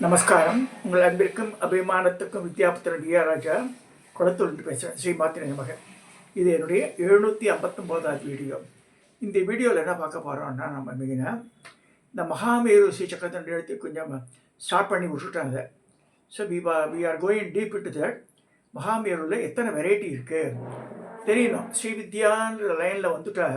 நமஸ்காரம். உங்கள் அன்பிற்கும் அபிமானத்துக்கும் வித்யாபுத்திரன் டி ஆர் ராஜா குளத்தூர்ந்து பேசுகிறேன். ஸ்ரீமாத்திரை மகன். இது என்னுடைய 759வது வீடியோ. இந்த வீடியோவில் என்ன பார்க்க போகிறோம்னா, நம்ம மெயினாக இந்த மகாமேரு ஸ்ரீசக்கரத்தின் எடுத்து கொஞ்சம் ஸ்டார்ட் பண்ணி விட்டுட்டாங்க. So we are going deep into that. மகாமேருவில் எத்தனை வெரைட்டி இருக்குது தெரியணும். ஸ்ரீவித்யான்ற லைனில் வந்துட்டா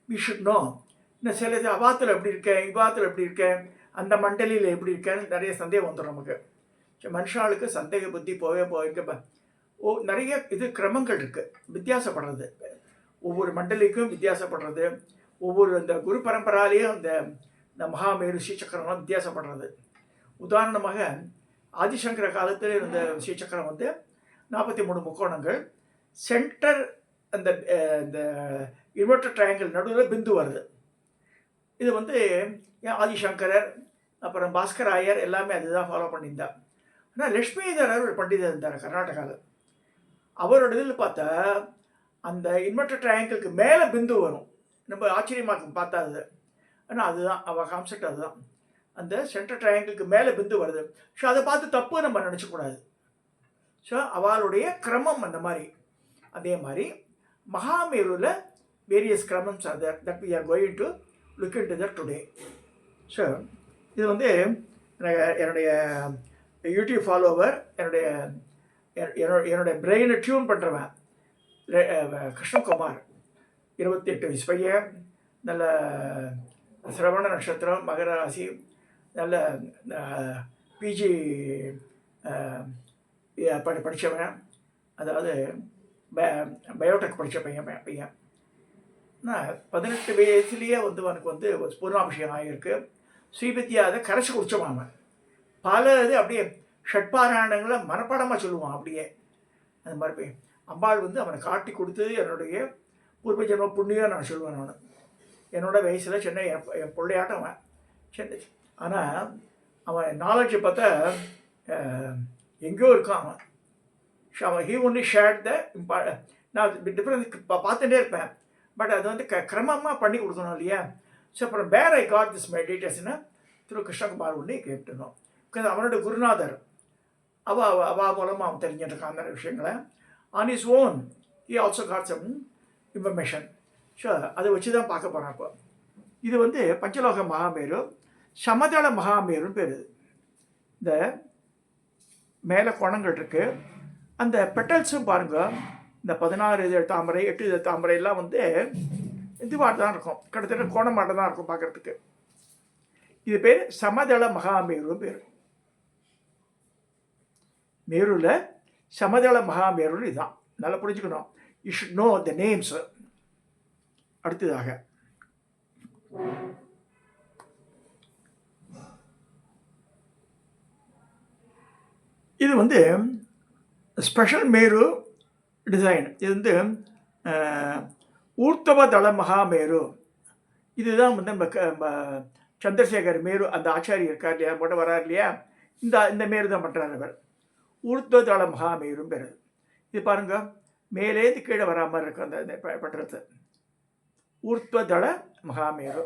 வி ஷுட் நோ. இன்னும் சில அவாத்தில் எப்படி இருக்கேன், இவாத்தில் எப்படி இருக்கேன், அந்த மண்டலியில் எப்படி இருக்கேன்னு நிறைய சந்தேகம் வந்துடும் நமக்கு. மனுஷாளுக்கு சந்தேக புத்தி போக நிறைய இது கிரமங்கள் இருக்குது, வித்தியாசப்படுறது. ஒவ்வொரு மண்டலிக்கும் வித்தியாசப்படுறது, ஒவ்வொரு இந்த குரு பரம்பராலேயும் இந்த மகாமேரு ஸ்ரீசக்கரம்லாம் வித்தியாசப்படுறது. உதாரணமாக ஆதிசங்கர காலத்தில் இருந்த ஸ்ரீசக்கரம் 43 முக்கோணங்கள், சென்டர் அந்த இந்த இன்வெர்டர் ட்ரையாங்கிள் நடுவில் பிந்து வருது. இது ஆதிசங்கரர் அப்புறம் பாஸ்கராயர் எல்லாமே அதுதான் ஃபாலோ பண்ணியிருந்தார். ஆனால் லட்சுமிதரர் ஒரு பண்டிதர் இருந்தார் கர்நாடகாவில். அவரோட இதில் பார்த்தா அந்த இன்வெர்டர் ட்ரையாங்கிளுக்கு மேலே பிந்து வரும். நம்ம ஆச்சரியமாக பார்த்தா அது. ஆனால் அதுதான் அவள் கான்செப்ட். அதுதான் அந்த சென்டர் ட்ரையாங்கிளுக்கு மேலே பிந்து வருது. ஸோ அதை பார்த்து தப்பு நம்ம நினச்சக்கூடாது. ஸோ அவளுடைய கிரமம் அந்த மாதிரி. அதே மாதிரி மகாமேருவில் வேரியஸ் கிரமம்ஸ் are there that we are going to look into that today. So இது என்னுடைய யூடியூப் ஃபாலோவர், என்னுடைய பிரெயினை டியூன் பண்ணுறவன் கிருஷ்ணகுமார், 28 வயசு பையன், நல்ல சிரவண நட்சத்திரம், மகர ராசி, நல்ல பிஜி படித்தவன், அதாவது பயோடெக் படித்த பையன். ஆனால் 18 வயசுலேயே அவனுக்கு பூர்ணாபிஷேகம் ஆகியிருக்கு. ஸ்ரீவித்யா அதை கரைச்சி குடிச்சவான். பல இது அப்படியே ஷட்பாராயணங்களை மனப்பாடமாக சொல்லுவான். அப்படியே அந்த மாதிரி போய் அம்பாள் அவனை காட்டி கொடுத்து என்னுடைய பூர்வ ஜென்ம புண்ணியம் நான் சொல்லுவேன். நான் என்னோட வயசில் சின்ன என் பிள்ளையாட்டம் அவன் சின்ன. ஆனால் அவன் நாலேஜை பார்த்தா எங்கேயோ இருக்கான் அவன். ஹீ ஒன்லி ஷேர்ட் த நான் டிஃப்ரென்ஸ் பார்த்துட்டே இருப்பேன். பட் அது கிரமமாக பண்ணி கொடுக்கணும் இல்லையா. ஸோ அப்புறம் வேர் ஐ காட் திஸ் மெடிடேஷனை திரு கிருஷ்ணகுமார் ஒன்றே கேட்டுனோம். பிகாஸ் அவனோட குருநாதர் அவ மூலமாக அவன் தெரிஞ்சிருக்கான் அந்த விஷயங்களை. On his own he also got some information. So அதை வச்சு தான் பார்க்க போகிறேன். இப்போ இது பஞ்சலோக மகாமேரு, சமதள மகாமேருன்னு பேர். இந்த மேலே கோணங்கள் இருக்குது. அந்த பெட்டல்ஸும் பாருங்கள், இந்த 16 இதழ் தாமரை, 8 இதழ் தாமரை எல்லாம் இதுவாக தான் இருக்கும், கிட்டத்தட்ட கோணமாட்ட தான் இருக்கும் பார்க்குறதுக்கு. இது பேர் சமதள மகாமேருன்னு பேர். மேருவில் சமதள மகாமேருன்னு இதுதான். நல்லா புரிஞ்சுக்கணும். You should know the names. அடுத்ததாக இது ஸ்பெஷல் மேரு டிசைன். இது ஊர்த்தவ தள மகாமேரு. இதுதான் நம்ம சந்திரசேகர் மேரு அந்த ஆச்சாரியர் இருக்கார் இல்லையா, போட்டு வரார் இல்லையா, இந்த மேரு தான் பண்ணுறார் அவர். ஊர்த்வ தள மகாமேரும் பேர். இது பாருங்க, மேலேந்து கீழே வராமல் இருக்கும் அந்த பட்டுறது. ஊர்த்வ தள மகாமேரு.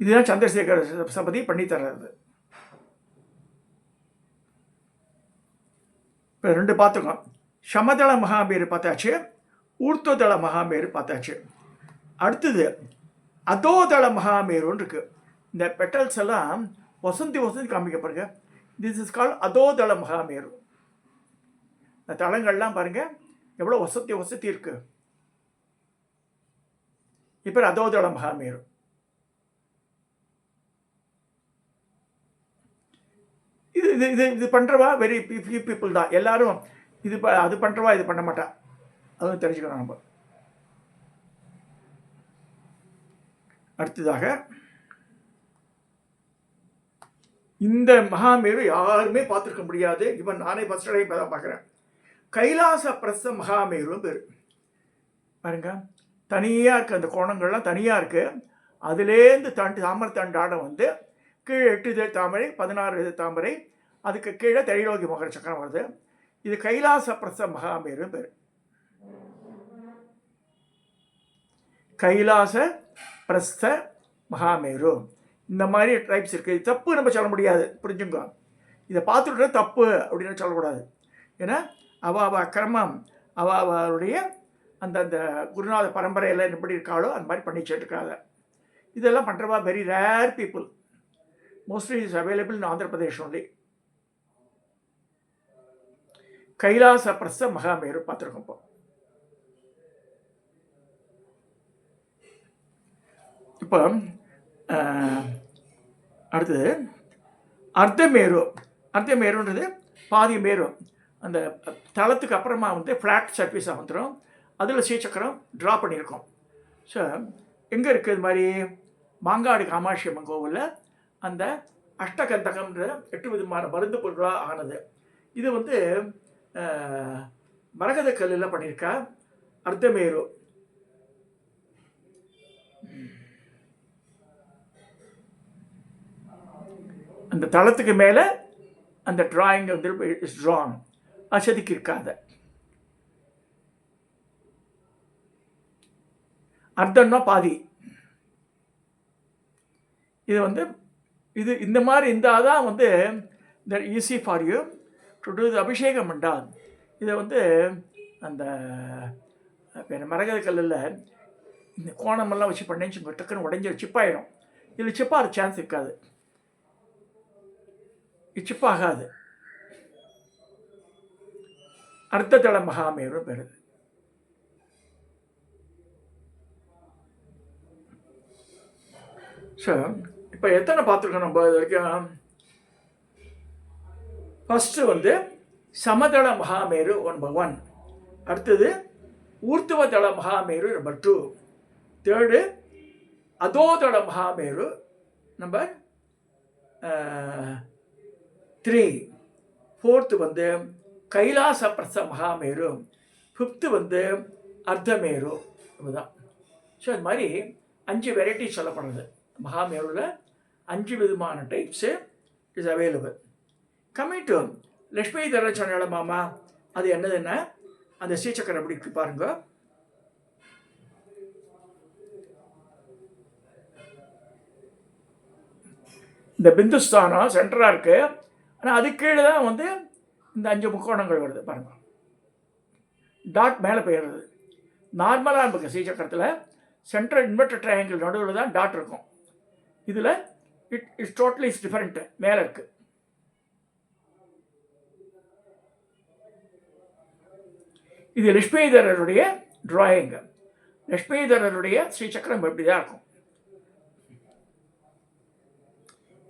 இதுதான் சந்திரசேகர் சபதி பண்ணி தர்றது. இப்போ 2 பார்த்துக்கோம். சமதள மகாமேரு பார்த்தாச்சு, ஊர்த்வதள மகாமேரு பார்த்தாச்சு. அடுத்தது அதோதள மகாமேருன்னு இருக்குது. இந்த பெட்டல்ஸ் எல்லாம் வசந்தி காமிக்கப்படுங்க. This is called Adhotala Mahameru. இந்த தளங்கள்லாம் பாருங்கள் எவ்வளோ வசதி இருக்குது. இப்போ அதோதள மகாமேரு. இது பண்ணுறவா வெரி ஃபியூ பீப்புள் தான். எல்லாரும் அது பண்ணுறவா இது பண்ண மாட்டா. அதுவும் தெரிஞ்சுக்கணும் நம்ம. அடுத்ததாக இந்த மகாமேரு யாருமே பார்த்துருக்க முடியாது. இவன் நானே ஃபஸ்ட் டைம் இப்போ தான் பார்க்குறேன். கைலாச பிரஸ்த மகாமேருன்னு பேர். பாருங்க, தனியாக இருக்குது, அந்த கோணங்கள்லாம் தனியாக இருக்குது. அதுலேருந்து தாமரை தண்டாடம் கீழே 8 இதழ் தாமரை, 16 இதழ் தாமரை, அதுக்கு கீழே திரைலோகி மகர சக்கரம் வருது. இது கைலாச பிரஸ்த மகாமேரு பேர். கைலாச பிரஸ்த மகாமேரு. இந்த மாதிரி டைப்ஸ் இருக்குது. இது தப்பு நம்ம சொல்ல முடியாது, புரிஞ்சுங்க. இதை பார்த்துட்டு தப்பு அப்படின்னு சொல்லக்கூடாது. ஏன்னா அவள் அக்கிரமம் அவளுடைய அந்த குருநாத பரம்பரையில் எப்படி இருக்காளோ அந்த மாதிரி பண்ணி வச்சுருக்காங்க. இதெல்லாம் பண்ணுறவா very rare people. Mostly is available in Andhra Pradesh only. Kailasa பிரச மகாமேரு பார்த்துருக்கோம். இப்போ அடுத்தது அர்த்தமேரு. அர்த்தமேருன்றது பாதி மேரு. அந்த தளத்துக்கு அப்புறமா ஃப்ளாட் சர்ஃபேஸாக வந்துடும். அதில் ஸ்ரீசக்கரம் ட்ரா பண்ணியிருக்கோம். ஸோ எங்கே இருக்குது இது மாதிரி? மாங்காடு காமாட்சி அம்மன் கோவிலில் அந்த அஷ்டகந்தகம்ன்ற 8 விதமான மருந்து பொருட்களாக ஆனது. இது மரகத கல்லில் பண்ணியிருக்கா அர்த்தமேரு. அந்த தளத்துக்கு மேலே அந்த டிராயிங் இஸ் ட்ரான். அசதிக்கு இருக்காத அர்த்தம்னா பாதி. இது இந்த மாதிரி இருந்தால் தான் easy for you to do the abhishekam பண்ணால். இதை அந்த மரகத கல்லில் இந்த கோணமெல்லாம் வச்சு பண்ணேன்னு டக்குன்னு உடஞ்சி சிப்பாயிடும். இதில் சிப்பாகிற சான்ஸ் இருக்காது. சிப்பாகாது. அர்த்ததள மகாமேரு பெறுது. ஸோ இப்போ எத்தனை பார்த்துருக்கோம் நம்ம இது வரைக்கும்? ஃபஸ்ட்டு சமதள மகாமேரு நம்பர் 1. அடுத்தது ஊர்த்துவதள மகாமேரு நம்பர் 2. தேர்டு அதோதள மகாமேரு நம்பர் 3. ஃபோர்த்து கைலாச பிரச மகாமேரு. ஃபிஃப்த்து அர்த்தமேரு. இதுதான். ஸோ இது மாதிரி 5 வெரைட்டி சொல்லப்படுறது. மகாமேருவில் 5 விதமான types is available. Coming to Lakshmi தர சொன்னால மாமா, அது என்னதுன்னா அந்த ஸ்ரீசக்கரம் எப்படி இருக்கு பாருங்க. இந்த பிந்துஸ்தானம் சென்டராக இருக்குது. ஆனால் அதுக்கு கீழே தான் இந்த 5 முக்கோணங்கள் வருது பாருங்க. டாட் மேலே போயிடுறது. நார்மலாக இருக்குது ஸ்ரீசக்கரத்தில் சென்ட்ரல் இன்வெர்டர் ட்ரையாங்கிள் நடுவில் தான் டாட் இருக்கும். இதில் இட்ஸ் டோட்டலி இஸ் டிஃபரெண்ட்டு. மேலே இருக்குது. இது லக்ஷ்மிதரருடைய டிராயிங்கு. லக்ஷ்மிதரருடைய ஸ்ரீசக்கரம் எப்படி தான் இருக்கும்.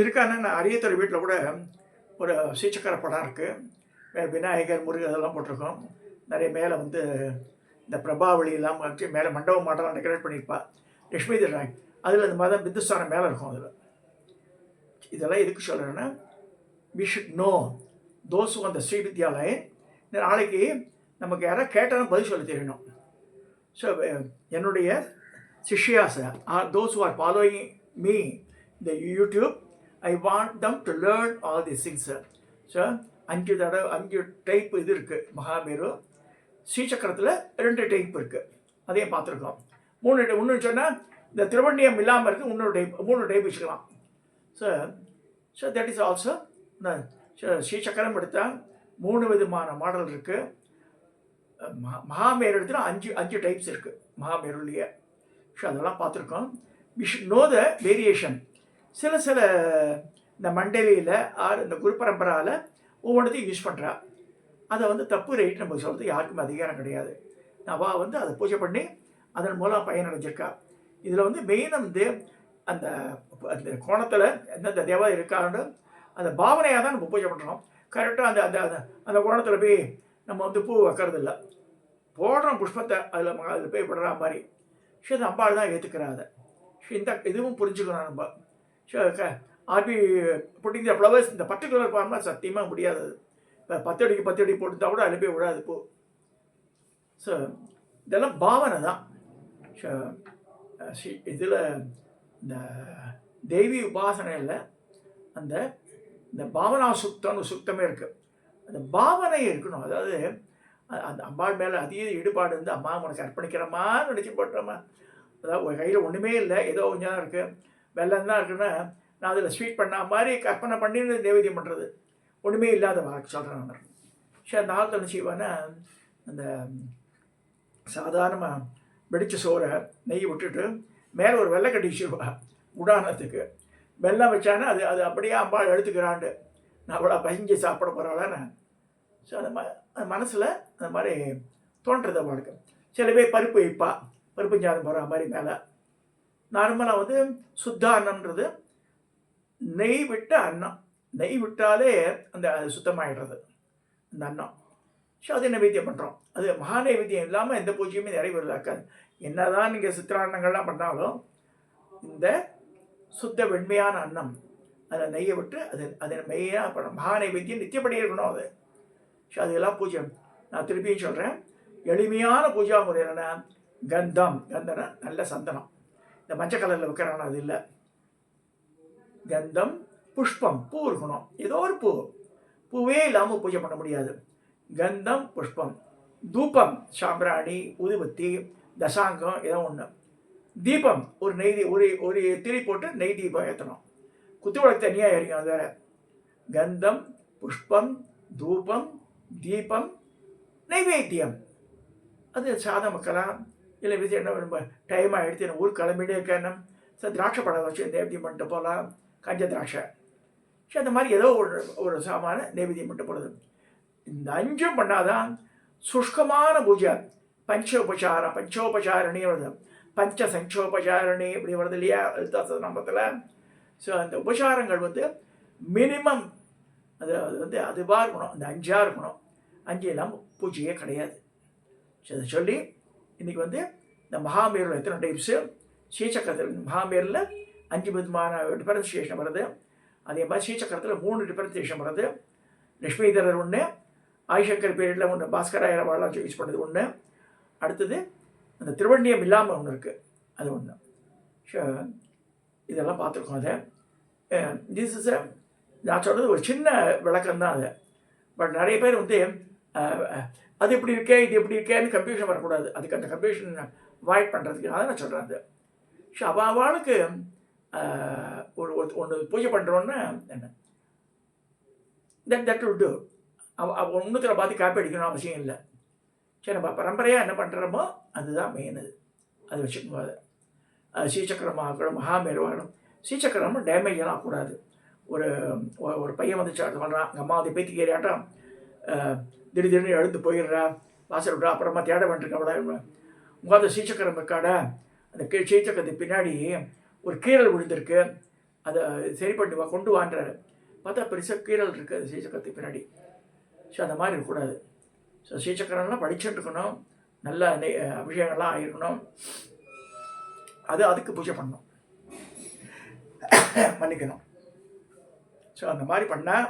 இருக்கான நான் அரியத்துறை வீட்டில் கூட ஒரு ஸ்ரீசக்கர படம் இருக்குது. விநாயகர், முருகன் அதெல்லாம் போட்டிருக்கோம். நிறைய மேலே இந்த பிரபாவளியெல்லாம் வச்சு மேலே மண்டபம் மாட்டெல்லாம் டெக்கரேட் பண்ணியிருப்பா லக்ஷ்மிதர் டிராயிங். அதில் இந்த மாதிரி பிந்துஸ்தானம் மேலே இருக்கும். அதில் இதெல்லாம் எதுக்கு சொல்கிறேன்னா, வி ஷுட் நோ தோஸ் அந்த ஸ்ரீ வித்யாலயம். நாளைக்கு நமக்கு யாராவது கேட்டாலும் பதில் சொல்ல தெரியணும். ஸோ என்னுடைய சிஷ்யாஸ் தோஸ் ஆர் ஃபாலோயிங் மீ இந்த YouTube, I want them to learn all this things. So 5 type இது இருக்குது மகாமேரு. ஸ்ரீசக்கரத்தில் 2 டைப் இருக்குது. அதையும் பார்த்துருக்கோம். 3 சொன்னால் இந்த திருவண்ணியம் இல்லாமல் இருக்குது. 3 டைப் வச்சுக்கலாம். So that is also Sri Chakra எடுத்தால் 3 விதமான மாடல் இருக்குது. மகாமேரு எடுத்தால் 5 டைப்ஸ் இருக்குது மகாமேருலேயே. ஸோ அதெல்லாம் பார்த்துருக்கோம். We should know the variation. சில இந்த மண்டலியில் ஆர் இந்த குரு பரம்பராவில் ஒவ்வொன்றத்தையும் யூஸ் பண்ணுறா. அதை தப்பு ரைட் நம்ம சொல்கிறது யாருக்குமே அதிகாரம் கிடையாது. அவள் அதை பூஜை பண்ணி அதன் மூலம் பயனடைஞ்சிருக்கா. இதில் மெயின் அந்த அந்த கோணத்தில் எந்தெந்த தேவதை இருக்காருன்னு அந்த பாவனையாக தான் நம்ம பூஜை பண்ணுறோம். கரெக்டாக அந்த கோணத்தில் போய் நம்ம பூ வைக்கிறதில்ல, போடுறோம் புஷ்பத்தை அதில் போய் விடுற மாதிரி. ஸோ அது அம்பாள் தான் ஏற்றுக்கிறாத. ஸோ இதுவும் புரிஞ்சுக்கணும் நம்ம. So or by putting the flowers இந்த பர்டிகுலர் ஃபார்ம்லாம் சத்தியமாக முடியாது. இப்போ 10 அடிக்கு 10 அடி போட்டுருந்தா கூட அதில் போய் விடாது பூ. ஸோ இதெல்லாம் பாவனை தான். ஸோ இதில் இந்த தெய்வீ உபாசனையில் இந்த பாவனா சுத்தம்னு சுத்தமே இருக்குது. அந்த பாவனை இருக்கணும். அதாவது அந்த அம்பாள் மேலே அதிக ஈடுபாடு அம்மா உனக்கு அர்ப்பணிக்கிறமா நினச்சி போட்டுறமா. அதாவது கையில் ஒன்றுமே இல்லை, ஏதோ கொஞ்சம் தான் இருக்குது. வெல்லம் தான் இருக்குன்னா நான் அதில் ஸ்வீட் பண்ண மாதிரி கற்பனை பண்ணி நைவேத்தியம் பண்ணுறது ஒன்றுமே இல்லாத வாழ்க்கை சொல்கிறேன் நான். சரி அந்த காலத்தில் என்ன செய்வேன்னா அந்த சாதாரணமாக வெடித்த சோறை நெய் விட்டுட்டு மேலே ஒரு வெள்ளை கட்டி வச்சுருவா உடானத்துக்கு. வெள்ளம் வச்சானா அது அது அப்படியே அம்பாள் எடுத்துக்கிறாண்டு நான் அவ்வளோ பசிஞ்சு சாப்பிட போகிறாளான்னு. ஸோ அந்த மனசில் அந்த மாதிரி தோன்றது அவளுக்கு. சில பேர் பருப்பு வைப்பா, பருப்பு சாதம் போகிற மாதிரி மேலே. நார்மலாக வந்து சுத்த அன்னம்ன்றது நெய் விட்ட அன்னம். நெய் விட்டாலே அந்த சுத்தமாகிடுறது அந்த அன்னம். ஸோ அது நைவேத்தியம் பண்ணுறோம். அது மகா நைவேத்தியம் இல்லாமல் எந்த பூஜையுமே நிறைவேறதாக்காது. என்ன தான் நீங்கள் சித்திரான்னங்கள்லாம் பண்ணாலும் இந்த சுத்த வெண்மையான அன்னம் அதில் நெய்யை விட்டு அது மெய்யாக பண்ண மகா நைவேத்தியம் நித்தியப்படி இருக்கணும் அது. ஸோ அதெல்லாம் பூஜை. நான் திருப்பியும் சொல்கிறேன், எளிமையான பூஜா முறை என்னென்னா கந்தம்னா நல்ல சந்தனம். இந்த மஞ்சள் கலரில் வைக்கிறான அது இல்லை. கந்தம், புஷ்பம், பூ இருக்கணும். ஏதோ ஒரு பூவே இல்லாமல் பூஜை பண்ண முடியாது. கந்தம், புஷ்பம், தூபம், சாம்பிராணி, ஊதுபத்தி, தசாங்கம் ஏதோ ஒன்று. தீபம் ஒரு ஒரு திரி போட்டு நெய் தீபம் ஏற்றணும். குத்துவிளக்கு தனியாக எரியும். அது வேறு. கந்தம், புஷ்பம், தூபம், தீபம், நைவேத்தியம். அது சாதம் வைக்கலாம். இல்லை விஜய் என்ன ரொம்ப டைமாக எடுத்து ஊர் கிளம்பிட்டே இருக்கேன். திராட்சை பழம் வச்சு நைவேத்தியம் பண்ணிட்டு போகலாம். கஞ்ச திராட்சை. சரி அந்த மாதிரி ஏதோ ஒரு சாமான நைவேத்தியம் பண்ணிட்டு போகிறது. இந்த 5 பண்ணாதான் சுஷ்கமான பூஜை. பஞ்சோபசாரணி வருது. பஞ்ச சஞ்சோபசாரணி இப்படி வருது இல்லையா நம்பத்தில். ஸோ அந்த உபசாரங்கள் வந்து மினிமம் அது வந்து அதுவாக இருக்கணும். அந்த 5ஆக இருக்கணும். 5 இல்லாமல் பூஜையே கிடையாது. ஸோ அதை சொல்லி இன்றைக்கி வந்து இந்த மகாமேரில் எத்தனை டைப்ஸு ஸ்ரீசக்கரத்தில் மகாமேரில் 5 விதமான டிஃபரன்சியேஷன் வருது. அதே மாதிரி ஸ்ரீசக்கரத்தில் 3 டிஃபரன்சியேஷன் வருது. லக்ஷ்மிதரர் ஒன்று, ஆதிசங்கர் பீரியடில் ஒன்று, பாஸ்கராயர் வாழலாம் யூஸ் பண்ணது ஒன்று. அடுத்தது அந்த திருவண்ணியம் இல்லாமல் ஒன்று இருக்குது, அது ஒன்று. ஸோ இதெல்லாம் பார்த்துருக்கோம். அதை திஸ் இஸ் நான் சொல்கிறது ஒரு சின்ன விளக்கம் தான் அது. பட் நிறைய பேர் வந்து அது எப்படி இருக்கே இது எப்படி இருக்கேன்னு கன்ஃபியூஷன் வரக்கூடாது. அதுக்கு அந்த கன்ஃபியூஷன் அவாய்ட் பண்ணுறதுக்கு அதை நான் சொல்கிறேன். அது ஸோ அவளுக்கு ஒரு ஒன்று பூஜை பண்ணுறோன்னு என்ன தட் வில் டூ. ஒன்றுத்தில் பார்த்து காப்பி அடிக்கணும் அவசியம் இல்லை. சரி நம்ம பரம்பரையாக என்ன பண்ணுறோமோ அதுதான் மெயின். அது வச்சுக்கோங்க. அது ஸ்ரீசக்கரமாகணும், மகாமேருவாகணும். ஸ்ரீசக்கரமும் டேமேஜ் எல்லாம் ஆகக்கூடாது. ஒரு பையன் வந்து சொல்கிறான், எங்கள் அம்மா வந்து பேத்தி கேரியாட்டம் திடீர்னு எழுந்து போயிடுறா, வாசல் விட்றா, அப்புறமா தேட வேண்டியிருக்கா. அவ்வளோ உங்கள் ஸ்ரீசக்கரம் இருக்காடா, அந்த ஸ்ரீசக்கரத்துக்கு பின்னாடி ஒரு கீரல் விழுந்திருக்கு, அதை சரி பண்ணி கொண்டு வான்றாரு. பார்த்தா பெருசாக கீரல் இருக்குது அது ஸ்ரீசக்கரத்துக்கு பின்னாடி. ஸோ அந்த மாதிரி இருக்கக்கூடாது. ஸோ ஸ்ரீசக்கரம்லாம் படிச்சுட்டு இருக்கணும். நல்ல அபிஷேகம்லாம் ஆகிருக்கணும். அதுக்கு பூஜை பண்ணணும், பண்ணிக்கணும். ஸோ அந்த மாதிரி பண்ணால்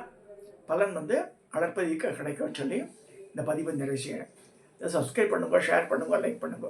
பலன் வந்து அளப்பதிக்கு கிடைக்கும்னு சொல்லி இந்த பதிவு நிறைவு செய்யணும். இதை சப்ஸ்கிரைப் பண்ணுங்க, ஷேர் பண்ணுங்க, லைக் பண்ணுங்க.